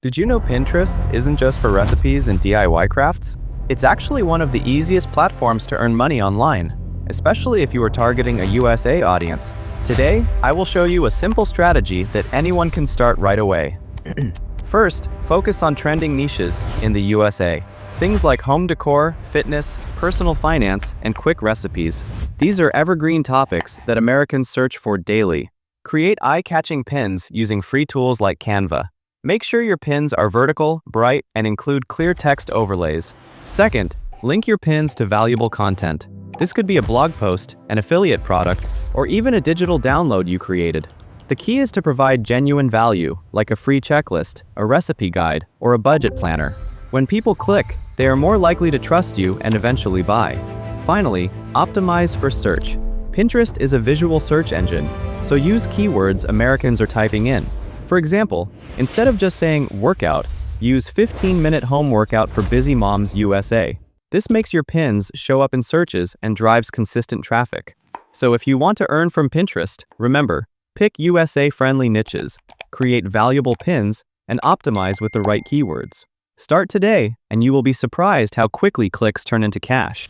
Did you know Pinterest isn't just for recipes and DIY crafts? It's actually one of the easiest platforms to earn money online, especially if you are targeting a USA audience. Today, I will show you a simple strategy that anyone can start right away. First, focus on trending niches in the USA. Things like home decor, fitness, personal finance, and quick recipes. These are evergreen topics that Americans search for daily. Create eye-catching pins using free tools like Canva. Make sure your pins are vertical, bright, and include clear text overlays. Second, link your pins to valuable content. This could be a blog post, an affiliate product, or even a digital download you created. The key is to provide genuine value, like a free checklist, a recipe guide, or a budget planner. When people click, they are more likely to trust you and eventually buy. Finally, optimize for search. Pinterest is a visual search engine, so use keywords Americans are typing in. For example, instead of just saying workout, use 15-minute home workout for busy moms USA. This makes your pins show up in searches and drives consistent traffic. So if you want to earn from Pinterest, remember, pick USA-friendly niches, create valuable pins, and optimize with the right keywords. Start today, and you will be surprised how quickly clicks turn into cash.